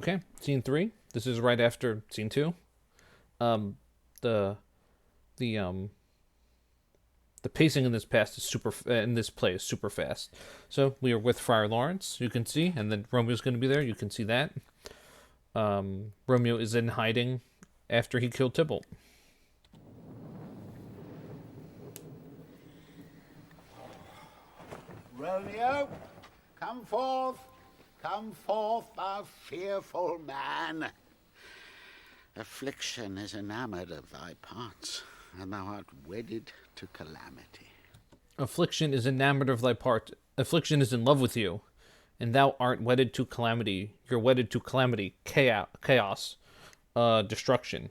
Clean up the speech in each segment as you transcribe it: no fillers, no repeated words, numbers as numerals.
Okay, scene three. This is right after scene two. Um, the the um the pacing in this past is super in this play is super fast. So we are with Friar Lawrence. You can see, and then Romeo's going to be there. You can see that. Romeo is in hiding after he killed Tybalt. Romeo, come forth. Come forth, thou fearful man. Affliction is enamoured of thy parts, and thou art wedded to calamity. Affliction is enamored of thy part. Affliction is in love with you, and thou art wedded to calamity. You're wedded to calamity, chaos, destruction.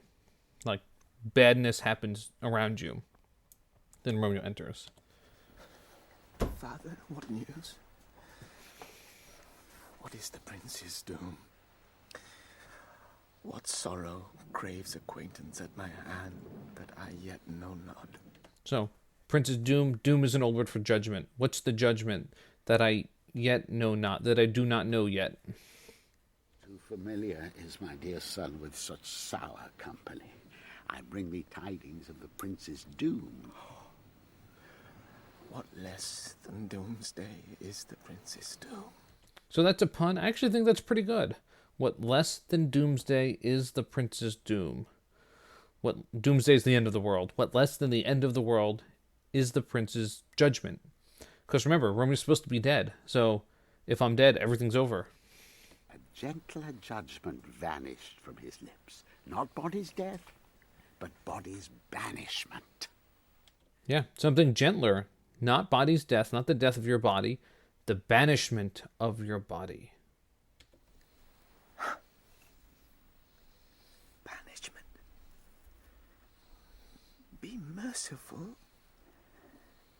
Like badness happens around you. Then Romeo enters. Father, what news? What is the prince's doom? What sorrow craves acquaintance at my hand that I yet know not? So, Prince's doom. Doom is an old word for judgment. What's the judgment that I yet know not, that I do not know yet? Too familiar is my dear son with such sour company. I bring thee tidings of the prince's doom. What less than doomsday is the prince's doom? So that's a pun. I actually think that's pretty good. What less than doomsday is the prince's doom? What doomsday is the end of the world? What less than the end of the world is the prince's judgment? Because remember, Romeo's supposed to be dead. So if I'm dead, everything's over. A gentler judgment vanished from his lips. Not body's death, but body's banishment. Yeah, something gentler. Not body's death, not the death of your body, the banishment of your body. Banishment. Be merciful.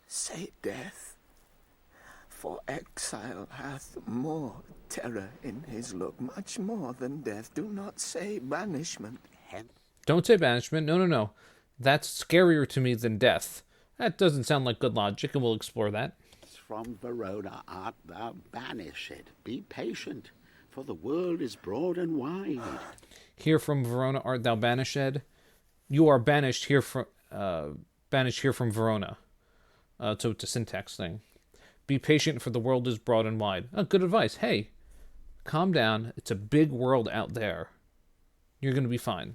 Say death. For exile hath more terror in his look, much more than death. Do not say banishment. Don't say banishment. No, no, no. That's scarier to me than death. That doesn't sound like good logic, and we'll explore that. From Verona art thou banished. Be patient, for the world is broad and wide. Here from Verona art thou banished. You are banished here from Verona. So it's a syntax thing. Be patient, for the world is broad and wide. Oh, good advice. Hey, calm down. It's a big world out there. You're going to be fine.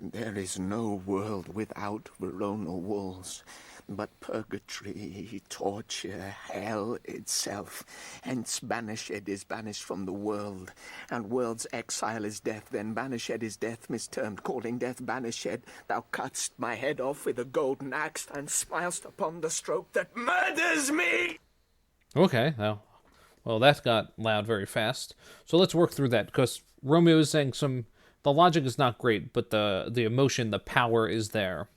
There is no world without Verona walls, but purgatory, torture, hell itself. Hence banished is banished from the world, and world's exile is death. Then banished is death mistermed, calling death banished. Thou cutt'st my head off with a golden axe, and smilest upon the stroke that murders me. Okay, well, that got loud very fast. So let's work through that, because Romeo is saying the logic is not great, but the emotion, the power is there.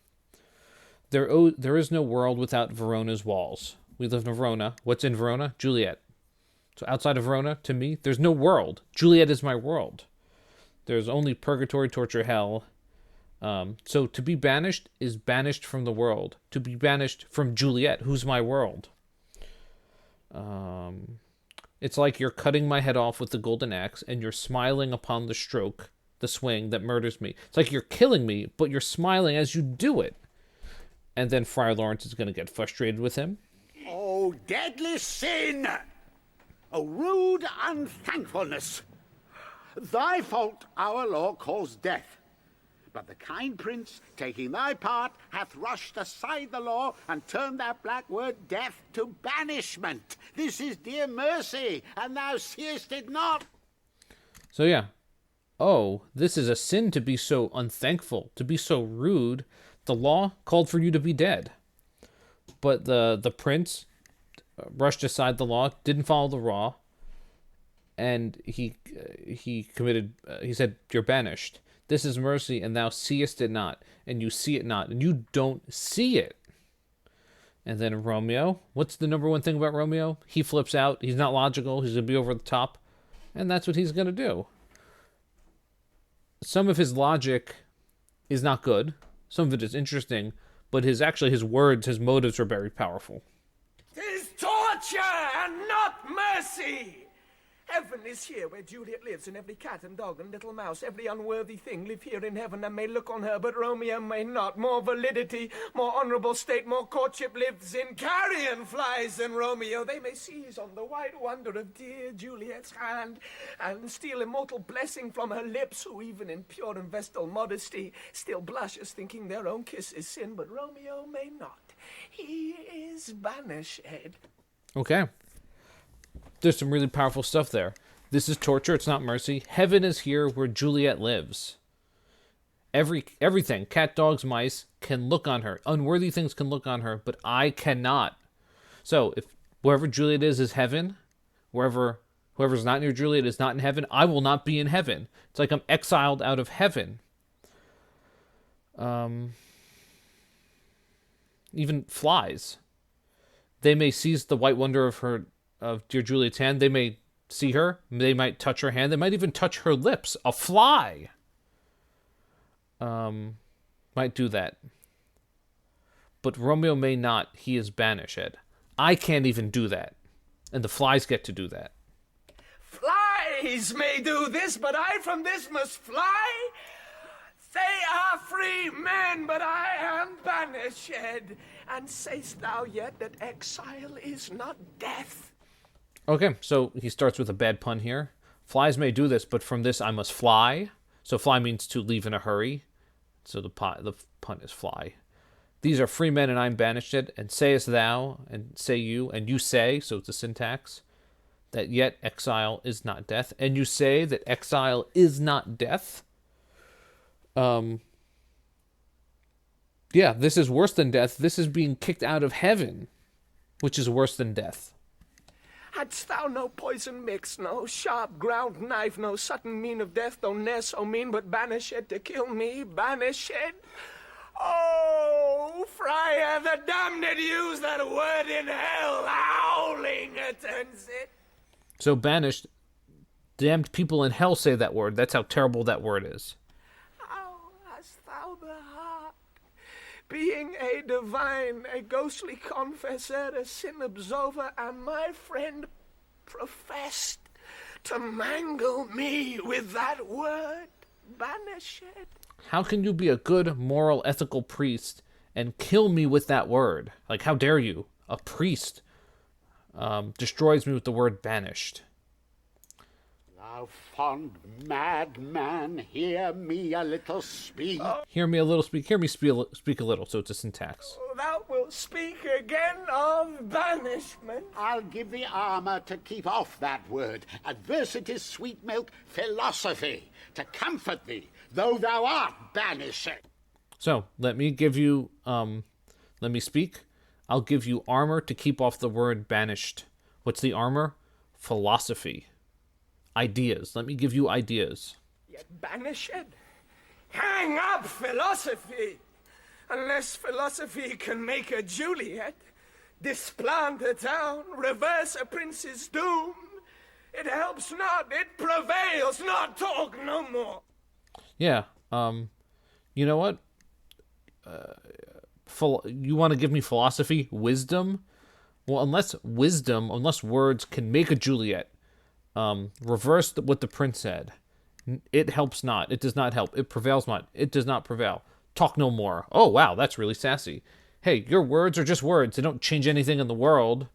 There is no world without Verona's walls. We live in Verona. What's in Verona? Juliet. So outside of Verona, to me, there's no world. Juliet is my world. There's only purgatory, torture, hell. So to be banished is banished from the world. To be banished from Juliet, who's my world. It's like you're cutting my head off with the golden axe, and you're smiling upon the stroke, the swing that murders me. It's like you're killing me, but you're smiling as you do it. And then Friar Lawrence is going to get frustrated with him. Oh, deadly sin! Oh, rude unthankfulness! Thy fault our law calls death. But the kind prince, taking thy part, hath rushed aside the law and turned that black word death to banishment. This is dear mercy, and thou seest it not. So yeah. Oh, this is a sin to be so unthankful, to be so rude. The law called for you to be dead. But the prince rushed aside the law, didn't follow the law, and he said, you're banished. This is mercy, and thou seest it not, and you see it not, and you don't see it. And then Romeo, what's the number one thing about Romeo? He flips out, he's not logical, he's going to be over the top, and that's what he's going to do. Some of his logic is not good, some of it is interesting, but his words, his motives are very powerful. "'Tis torture and not mercy! Heaven is here where Juliet lives, and every cat and dog and little mouse, every unworthy thing live here in heaven and may look on her, but Romeo may not. More validity, more honourable state, more courtship lives in carrion flies than Romeo. They may seize on the white wonder of dear Juliet's hand and steal immortal blessing from her lips, who even in pure and vestal modesty still blushes, thinking their own kiss is sin, but Romeo may not. He is banished. Okay. There's some really powerful stuff there. This is torture, it's not mercy. Heaven is here where Juliet lives. Everything, cat, dogs, mice, can look on her. Unworthy things can look on her, but I cannot. So, if wherever Juliet is heaven, whoever's not near Juliet is not in heaven, I will not be in heaven. It's like I'm exiled out of heaven. Even flies. They may seize the white wonder of dear Juliet's hand. They may see her. They might touch her hand. They might even touch her lips. A fly might do that. But Romeo may not. He is banished. I can't even do that. And the flies get to do that. Flies may do this, but I from this must fly. They are free men, but I am banished. And sayst thou yet that exile is not death? Okay, so he starts with a bad pun here. Flies may do this, but from this I must fly. So fly means to leave in a hurry. So the pun is fly. These are free men, and I'm banished. And sayest thou, and say you, and you say, so it's a syntax, that yet exile is not death. And you say that exile is not death. Yeah, this is worse than death. This is being kicked out of heaven, which is worse than death. Hadst thou no poison mix, no sharp ground knife, no sudden mean of death, though ne'er so mean, but banished to kill me, banished? Oh, friar, the damned use that word in hell, howling attends it. So banished, damned people in hell say that word. That's how terrible that word is. How hast thou the heart, being a divine, a ghostly confessor, a sin absolver, and my friend professed to mangle me with that word, banished? How can you be a good, moral, ethical priest and kill me with that word? Like, how dare you? A priest destroys me with the word banished. Thou fond madman, hear me a little speak. Hear me a little speak. Hear me speak a little. So it's a syntax. Thou wilt speak again of banishment. I'll give thee armor to keep off that word. Adversity's sweet milk, philosophy, to comfort thee, though thou art banished. So let me give you, let me speak. I'll give you armor to keep off the word banished. What's the armor? Philosophy. Ideas. Let me give you ideas. Yet banished? Hang up philosophy! Unless philosophy can make a Juliet, displant a town, reverse a prince's doom, it helps not, it prevails not, talk no more. Yeah, you know what? You want to give me philosophy? Wisdom? Well, unless words can make a Juliet, reverse what the prince said. It helps not. It does not help. It prevails not. It does not prevail. Talk no more. Oh, wow, that's really sassy. Hey, your words are just words. They don't change anything in the world.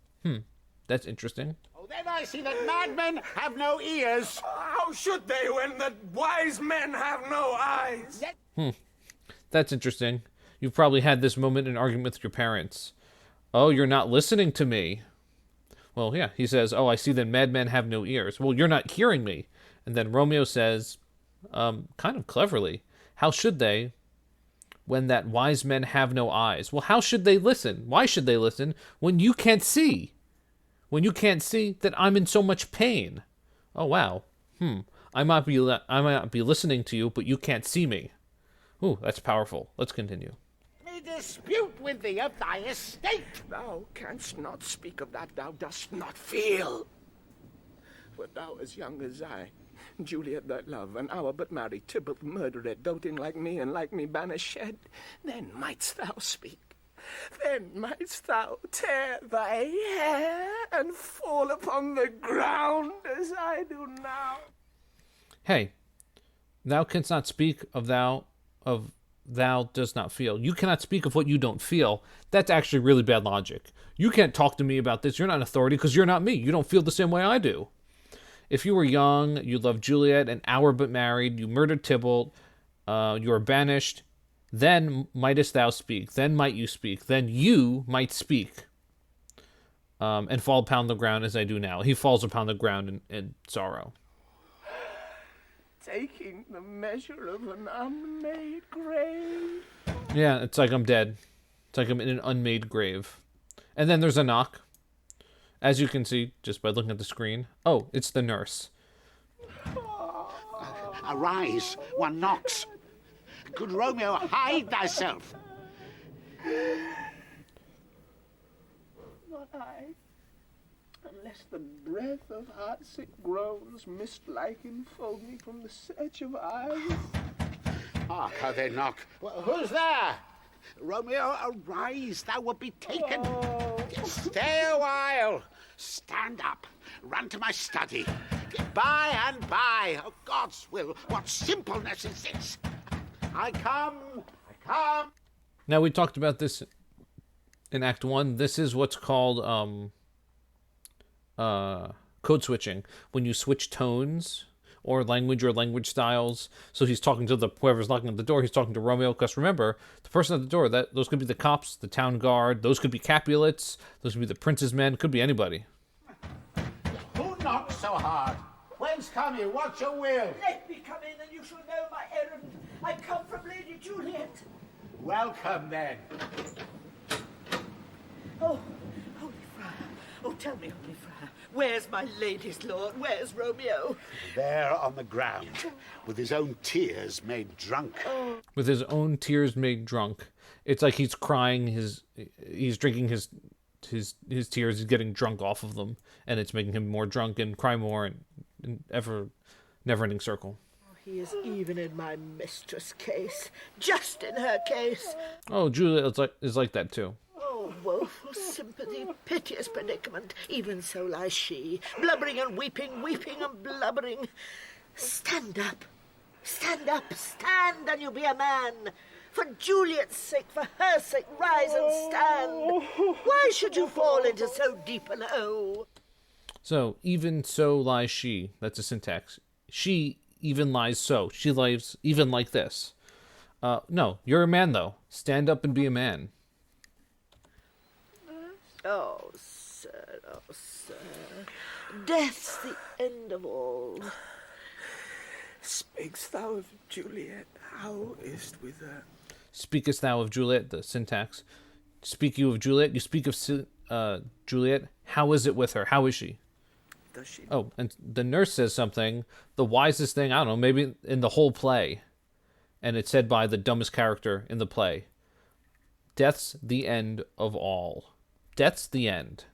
That's interesting. Oh, then I see that madmen have no ears. How should they when the wise men have no eyes? That's interesting. You've probably had this moment in argument with your parents. Oh, you're not listening to me. Well, yeah, he says, oh, I see that madmen have no ears. Well, you're not hearing me. And then Romeo says, kind of cleverly, how should they when that wise men have no eyes? Well, how should they listen? Why should they listen when you can't see? When you can't see that I'm in so much pain? Oh, wow. I might be listening to you, but you can't see me. Ooh, that's powerful. Let's continue. Me dispute with thee of thy estate. Thou canst not speak of that thou dost not feel. Wert thou as young as I, Juliet thy love, an hour but married, Tybalt murdered, doting like me and like me banished, then mightst thou speak. Then mightst thou tear thy hair and fall upon the ground as I do now. Hey, thou canst not speak of thou does not feel. You cannot speak of what you don't feel. That's actually really bad logic. You can't talk to me about this. You're not an authority because you're not me. You don't feel the same way I do. If you were young, you loved Juliet, an hour but married, you murdered Tybalt, you were banished, then mightest thou speak. Then might you speak. Then you might speak. And fall upon the ground as I do now. He falls upon the ground in sorrow. Taking the measure of an unmade grave. Yeah, it's like I'm dead. It's like I'm in an unmade grave. And then there's a knock. As you can see, just by looking at the screen. Oh, it's the nurse. Arise, one knocks. Good Romeo, hide thyself. Not I. Unless the breath of heartsick groans mist-like enfold me from the search of eyes. Hark, how they knock. Who's there? Romeo, arise, thou wilt be taken. Oh. Stay a while. Stand up. Run to my study. By and by. Oh, God's will. What simpleness is this? I come. Now, we talked about this in Act 1. This is what's called code switching. When you switch tones or language styles. So he's talking to whoever's knocking at the door. He's talking to Romeo. Because remember, the person at the door, those could be the cops, the town guard. Those could be Capulets. Those could be the prince's men. Could be anybody. Who knocks so hard? Whence come you? What's your will? Let me come in and you shall know my errand. I come from Lady Juliet. Welcome, then. Oh, Holy Friar. Oh, tell me, Holy Friar, where's my lady's lord? Where's Romeo? There on the ground, with his own tears made drunk. With his own tears made drunk. It's like he's crying, he's drinking his tears, he's getting drunk off of them, and it's making him more drunk and cry more and ever never-ending circle. He is even in my mistress' case, just in her case. Oh, Juliet is like that too. Oh, woeful sympathy, piteous predicament, even so lies she, blubbering and weeping, weeping and blubbering. Stand up, stand and you'll be a man. For Juliet's sake, for her sake, rise and stand. Why should you fall into so deep an hole? So, even so lies she. That's a syntax. She even lies so. She lies even like this. No, you're a man, though. Stand up and be a man. Oh, sir, death's the end of all. Speak'st thou of Juliet? How is't with her? Speakest thou of Juliet, the syntax. Speak you of Juliet? You speak of Juliet. How is it with her? How is she? Does she? Oh, and the nurse says something, the wisest thing, I don't know, maybe in the whole play. And it's said by the dumbest character in the play. Death's the end of all. Death's the end.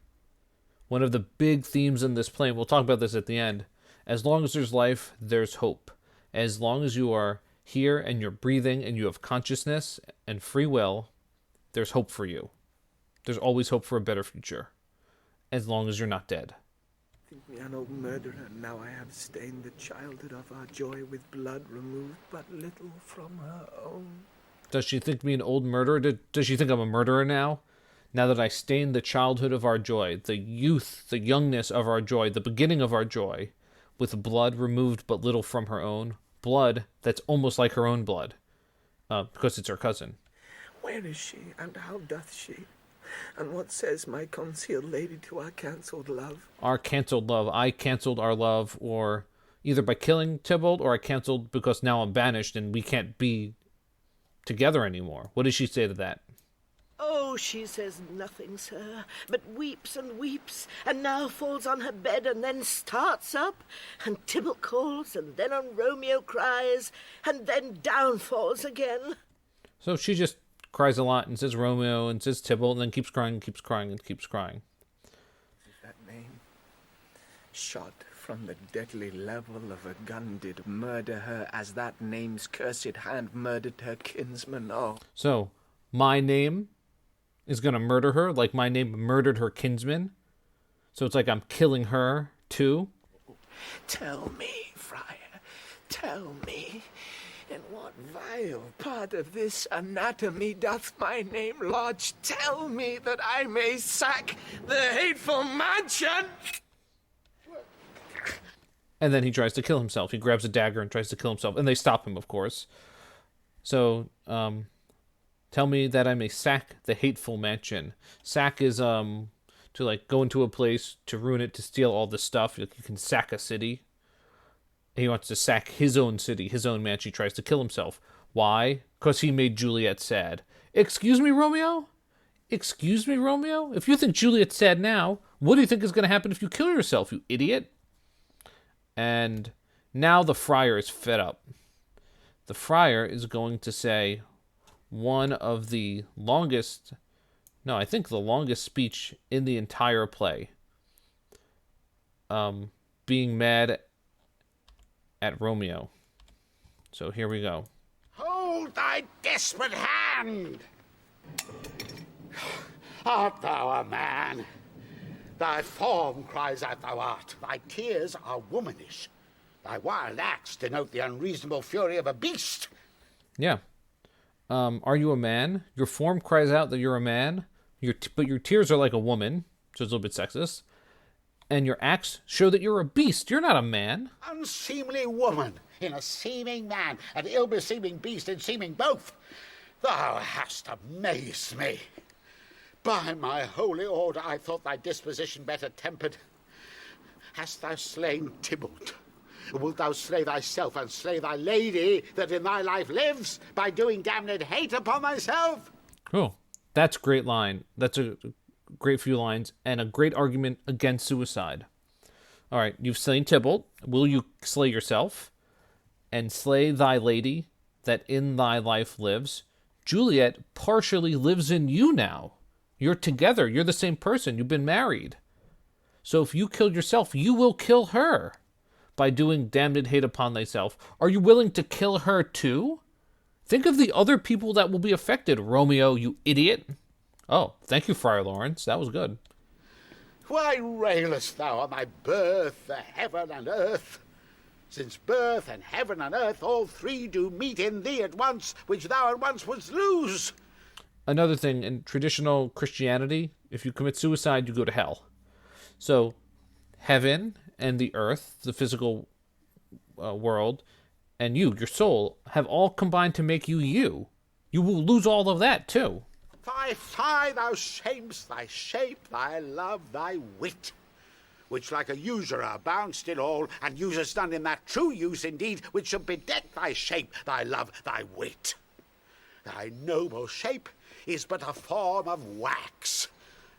One of the big themes in this play, and we'll talk about this at the end. As long as there's life, there's hope. As long as you are here and you're breathing and you have consciousness and free will, there's hope for you. There's always hope for a better future. As long as you're not dead. Think me an old murderer, now I have stained the childhood of our joy with blood removed but little from her own. Does she think me an old murderer? Does she think I'm a murderer now? Now that I stained the childhood of our joy, the youth, the youngness of our joy, the beginning of our joy, with blood removed but little from her own, blood that's almost like her own blood, because it's her cousin. Where is she, and how doth she? And what says my concealed lady to our cancelled love? Our cancelled love. I cancelled our love, or either by killing Tybalt, or I cancelled because now I'm banished and we can't be together anymore. What does she say to that? Oh, she says nothing, sir, but weeps, and now falls on her bed, and then starts up, and Tybalt calls, and then on Romeo cries, and then down falls again. So she just cries a lot and says Romeo and says Tybalt, and then keeps crying and keeps crying and keeps crying. That name, shot from the deadly level of a gun, did murder her as that name's cursed hand murdered her kinsman. Oh. So, my name is going to murder her, like my name murdered her kinsman. So it's like I'm killing her too. Tell me, friar, tell me, in what vile part of this anatomy doth my name lodge? Tell me that I may sack the hateful mansion! And then he tries to kill himself. He grabs a dagger and tries to kill himself. And they stop him, of course. So, tell me that I may sack the hateful mansion. Sack is, to, like, go into a place, to ruin it, to steal all the stuff. You can sack a city. He wants to sack his own city, his own mansion. He tries to kill himself. Why? Because he made Juliet sad. Excuse me, Romeo? Excuse me, Romeo? If you think Juliet's sad now, what do you think is going to happen if you kill yourself, you idiot? And now the friar is fed up. The friar is going to say one of the longest, no, I think the longest speech in the entire play. Being mad at Romeo. So here we go. Hold thy desperate hand! Art thou a man? Thy form cries out thou art. Thy tears are womanish. Thy wild acts denote the unreasonable fury of a beast. Yeah. Are you a man? Your form cries out that you're a man, but your tears are like a woman, so it's a little bit sexist. And your acts show that you're a beast. You're not a man. Unseemly woman in a seeming man, an ill-beseeming beast in seeming both. Thou hast amazed me. By my holy order, I thought thy disposition better tempered. Hast thou slain Tybalt? Wilt thou slay thyself and slay thy lady that in thy life lives by doing damned hate upon thyself? Oh, that's a great line. That's a great few lines and a great argument against suicide. All right, you've slain Tybalt. Will you slay yourself and slay thy lady that in thy life lives? Juliet partially lives in you now. You're together. You're the same person. You've been married. So if you kill yourself, you will kill her by doing damned hate upon thyself. Are you willing to kill her too? Think of the other people that will be affected. Romeo, you idiot. Oh, thank you, Friar Lawrence. That was good. Why railest thou on thy birth, the heaven and earth? Since birth and heaven and earth, all three do meet in thee at once, which thou at once wouldst lose. Another thing, in traditional Christianity, if you commit suicide, you go to hell. So, heaven and the earth, the physical world, and you, your soul, have all combined to make you you. You will lose all of that, too. Fie, thou shamest thy shape, thy love, thy wit, which like a usurer bound'st in all, and usest none in that true use indeed, which should bedeck thy shape, thy love, thy wit. Thy noble shape is but a form of wax,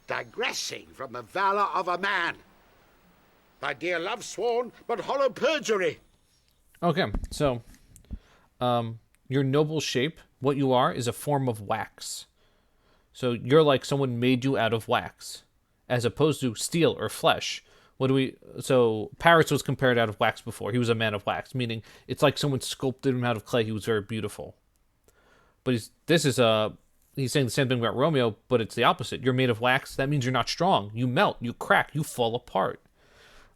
digressing from the valour of a man. Thy dear love sworn, but hollow perjury. Okay, so, your noble shape, what you are, is a form of wax. So you're like someone made you out of wax, as opposed to steel or flesh. So Paris was compared out of wax before. He was a man of wax, meaning it's like someone sculpted him out of clay. He was very beautiful. But he's saying the same thing about Romeo, but it's the opposite. You're made of wax. That means you're not strong. You melt, you crack, you fall apart.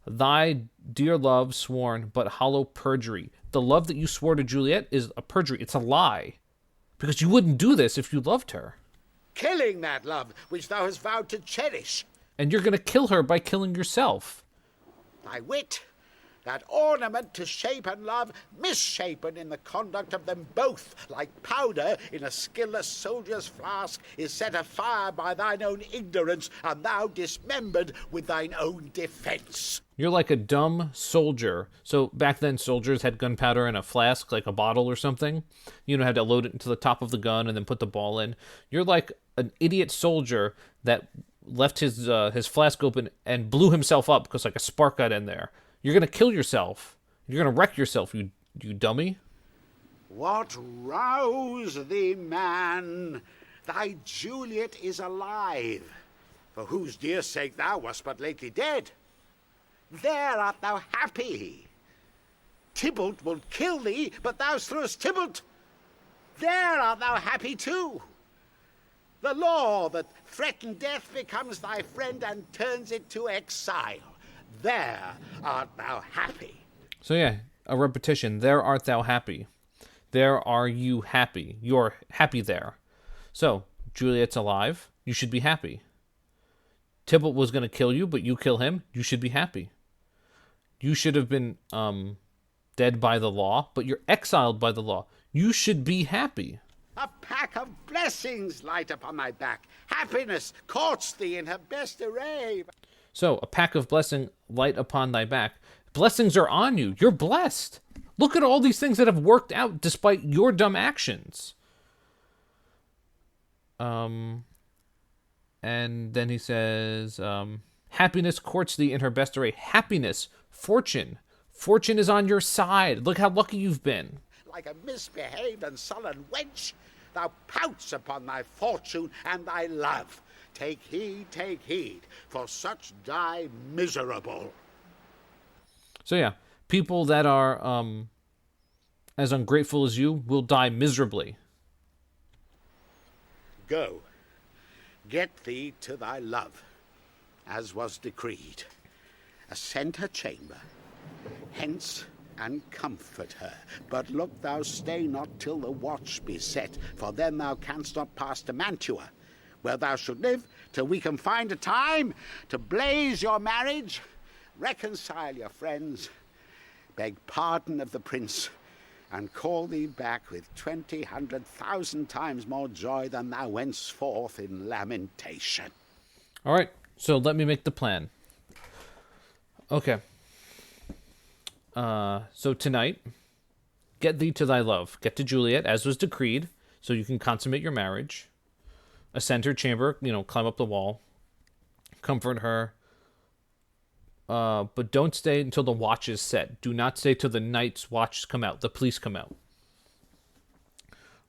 Thy dear love sworn, but hollow perjury. The love that you swore to Juliet is a perjury. It's a lie. Because you wouldn't do this if you loved her. Killing that love which thou hast vowed to cherish. And you're going to kill her by killing yourself. Thy wit, that ornament to shape and love, misshapen in the conduct of them both, like powder in a skilless soldier's flask, is set afire by thine own ignorance, and thou dismembered with thine own defence. You're like a dumb soldier. So back then, soldiers had gunpowder in a flask, like a bottle or something. You had to load it into the top of the gun and then put the ball in. You're like an idiot soldier that left his flask open and blew himself up because like a spark got in there. You're gonna kill yourself. You're gonna wreck yourself, you dummy. What rouse thee, man? Thy Juliet is alive, for whose dear sake thou wast but lately dead. There art thou happy. Tybalt will kill thee, but thou slewest Tybalt. There art thou happy too. The law that threatened death becomes thy friend and turns it to exile. There art thou happy. So yeah, a repetition. There art thou happy. There are you happy. You're happy there. So, Juliet's alive. You should be happy. Tybalt was going to kill you, but you kill him. You should be happy. You should have been dead by the law, but you're exiled by the law. You should be happy. A pack of blessings light upon thy back. Happiness courts thee in her best array. So, a pack of blessing light upon thy back. Blessings are on you. You're blessed. Look at all these things that have worked out despite your dumb actions. And then he says, happiness courts thee in her best array. Happiness, fortune. Fortune is on your side. Look how lucky you've been. Like a misbehaved and sullen wench, thou pouts upon thy fortune and thy love. Take heed, for such die miserable. So yeah, people that are as ungrateful as you will die miserably. Go, get thee to thy love, as was decreed. Ascend her chamber, hence and comfort her. But look thou stay not till the watch be set, for then thou canst not pass to Mantua, where thou should live till we can find a time to blaze your marriage, reconcile your friends, beg pardon of the prince, and call thee back with 1,000 times more joy than thou wentst forth in lamentation. All right, so let me make the plan. Okay. So tonight, get thee to thy love. Get to Juliet, as was decreed, so you can consummate your marriage. Ascend her chamber, climb up the wall. Comfort her. But don't stay until the watch is set. Do not stay till the night's watch come out. The police come out.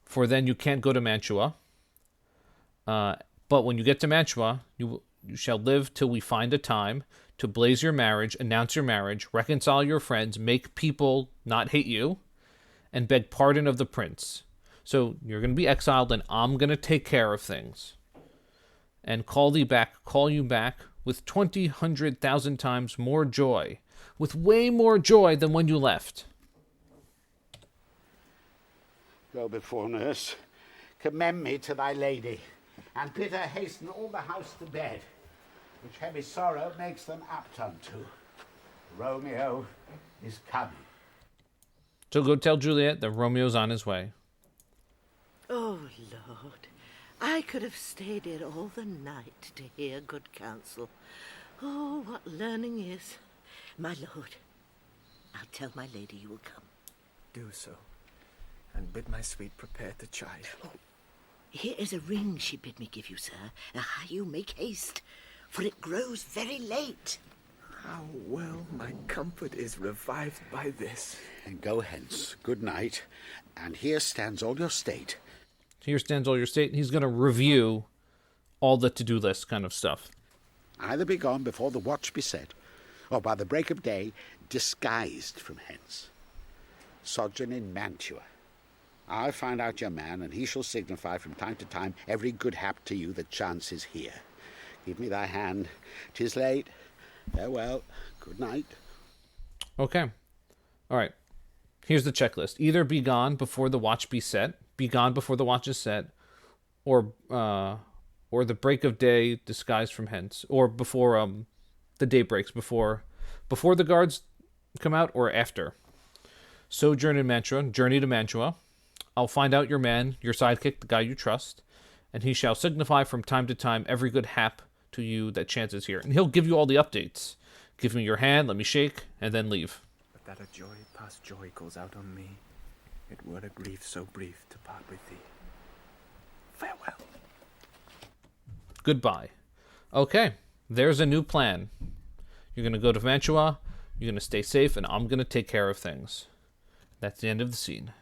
For then you can't go to Mantua. But when you get to Mantua, you shall live till we find a time to blaze your marriage, announce your marriage, reconcile your friends, make people not hate you, and beg pardon of the prince. So you're going to be exiled, and I'm going to take care of things. And call you back with 1,000 times more joy, with way more joy than when you left. Go before, nurse, commend me to thy lady, and bid her hasten all the house to bed, which heavy sorrow makes them apt unto. Romeo is coming. So go tell Juliet that Romeo's on his way. Oh, Lord, I could have stayed here all the night to hear good counsel. Oh, what learning is. My lord, I'll tell my lady you will come. Do so, and bid my sweet prepare to chide. Oh, here is a ring she bid me give you, sir. Ah, you make haste, for it grows very late. How well my comfort is revived by this. And go hence, good night, and here stands all your state. Here stands all your state. He's going to review all the to-do list kind of stuff. Either be gone before the watch be set, or by the break of day, disguised from hence. Sojourn in Mantua. I'll find out your man, and he shall signify from time to time every good hap to you that chances here. Give me thy hand. 'Tis late. Farewell. Good night. Okay. All right. Here's the checklist. Either be gone before the watch be set, be gone before the watch is set, or the break of day disguised from hence, or before the day breaks, before the guards come out, or after. Sojourn in Mantua, journey to Mantua. I'll find out your man, your sidekick, the guy you trust, and he shall signify from time to time every good hap to you that chances here. And he'll give you all the updates. Give me your hand, let me shake, and then leave. But that a joy past joy goes out on me, it were a grief so brief to part with thee. Farewell. Goodbye. Okay, there's a new plan. You're going to go to Mantua, you're going to stay safe, and I'm going to take care of things. That's the end of the scene.